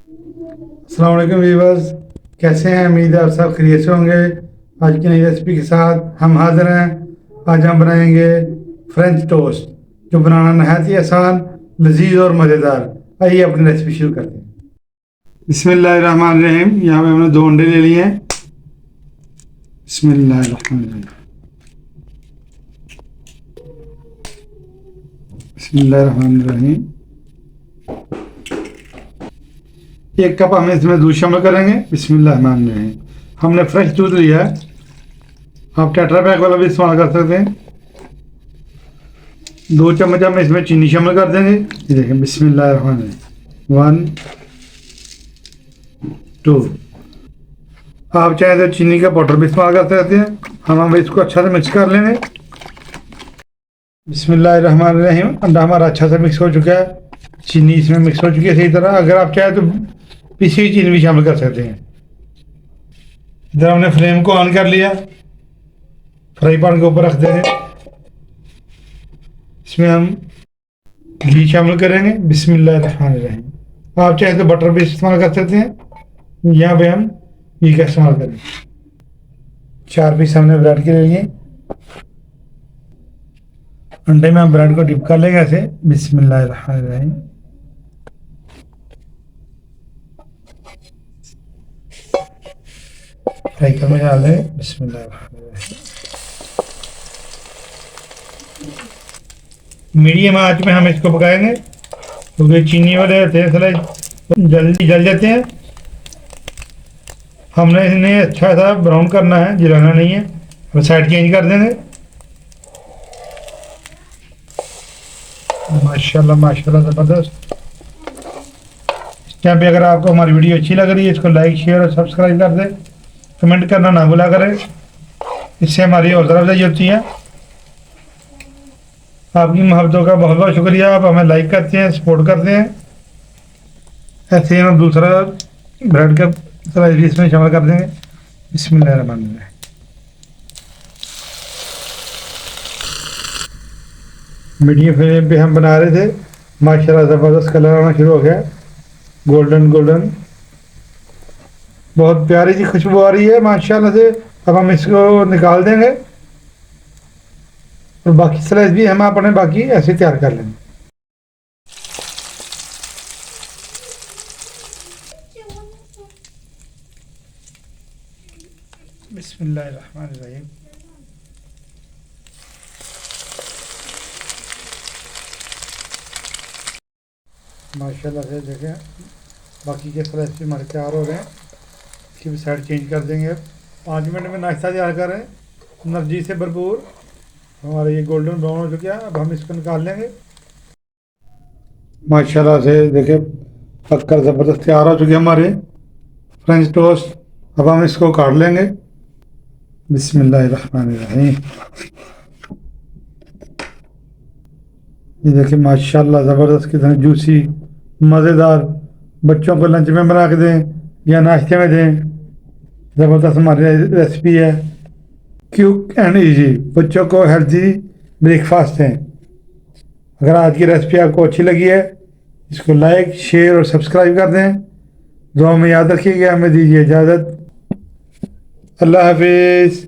अस्सलाम वालेकुम व्यूअर्स, कैसे हैं? उम्मीद है आप सब खैरियत से होंगे। आज की नई रेसिपी के साथ हम हाजिर हैं। आज हम बनाएंगे फ्रेंच टोस्ट, जो बनाना नहायत ही आसान, लजीज और मज़ेदार। आइए अपनी रेसिपी शुरू करते हैं। बिस्मिल्लाहिर्रहमानिर्रहीम। यहाँ पे हमने 2 अंडे ले लिए हैं। बिस्मिल्लाहिर्रहमानिर्रहीम। बिस्मिल्लाहिर्रहमानिर्रहीम। 1 कप हम इसमें दूध शामिल करेंगे। बिस्मिल्लाहिर्रहमानिर्रहीम। हमने फ्रेश दूध लिया है, आप टेट्रा पैक वाला भी इस्तेमाल कर सकते हैं। 2 चम्मच हम इसमें चीनी शामिल कर देंगे। ये देखें, बिस्मिल्लाहिर्रहमानिर्रहीम। 1 2। आप चाहे तो चीनी का पाउडर भी इस्तेमाल कर सकते हैं। हम इसको अच्छा से मिक्स कर लेंगे। बिस्मिल्लाहिर्रहमानिर्रहीम। अंडा हमारा अच्छा से मिक्स हो चुका है, चीनी इसमें मिक्स हो चुकी है सही तरह। अगर आप चाहे तो पिसी हुई चीनी भी शामिल कर सकते हैं। इधर हमने फ्लेम को ऑन कर लिया, फ्राई पैन के ऊपर रख देंगे। इसमें हम घी शामिल करेंगे। बिस्मिल्लाहिर्रहमानिर्रहीम। आप चाहे तो बटर भी इस्तेमाल कर सकते हैं। यहाँ पे हम घी का इस्तेमाल करेंगे। 4 पीस हमने ब्रेड के ले लिए। अंडे में हम ब्रेड को डिप कर लेंगे ऐसे। बिस्मिल्लाहिर्रहमानिर्रहीम। फ्राई कर में डाल देंगे। बिस्मिल्लाहिर्रहमानिर्रहीम। मीडियम आंच में हम इसको पकाएंगे, क्योंकि चीनी वाले होते हैं थोड़ा जल्दी जल जाते हैं। हमने इन्हें अच्छा सा ब्राउन करना है, जलाना नहीं है। हम साइड चेंज कर देंगे। माशाल्लाह माशाल्लाह ज़बरदस्त। इस टाइम पे अगर आपको हमारी वीडियो अच्छी लग रही है, इसको लाइक शेयर और सब्सक्राइब कर दें। कमेंट करना ना भूला करें, इससे हमारी हौसला अफजाई होती है। आपकी मोहब्बतों का बहुत बहुत शुक्रिया। आप हमें लाइक करते हैं, सपोर्ट करते हैं। ऐसे ही हम दूसरा ब्रेड का स्लाइस भी इसमें शामिल कर देंगे। बिस्मिल्लाहिर्रहमानिर्रहीम। मीडियम फ्लेम पे हम बना रहे थे। माशाल्लाह ज़बरदस्त कलर आना शुरू हो गया, गोल्डन गोल्डन। बहुत प्यारी सी खुशबू आ रही है माशाल्लाह से। अब हम इसको निकाल देंगे और बाकी स्लाइस भी हम अपने बाकी ऐसे तैयार कर लेंगे। बिस्मिल्लाहिर्रहमानिर्रहीम। माशाल्लाह से देखें, बाकी के स्लाइस भी हमारे तैयार हो गए हैं। इसकी भी साइड चेंज कर देंगे। 5 मिनट में नाश्ता तैयार करें, एनर्जी से भरपूर। हमारा ये गोल्डन ब्राउन हो चुका है, अब हम इसको निकाल लेंगे। माशाल्लाह से देखें, पककर ज़बरदस्त तैयार हो चुके हैं हमारे फ्रेंच टोस्ट। अब हम इसको काट लेंगे। बिस्मिल्लाहिर्रहमानिर्रहीम। ये देखिए माशाल्लाह ज़बरदस्त, कितना जूसी, मज़ेदार। बच्चों को लंच में बना के दें या नाश्ते में दें, ज़बरदस्त हमारी रेसिपी है। क्विक एंड इजी, बच्चों को हेल्दी ब्रेकफास्ट है। अगर आज की रेसिपी आपको अच्छी लगी है, इसको लाइक शेयर और सब्सक्राइब कर दें। दुआ में याद रखिएगा। हमें दीजिए इजाज़त। अल्लाह हाफिज़।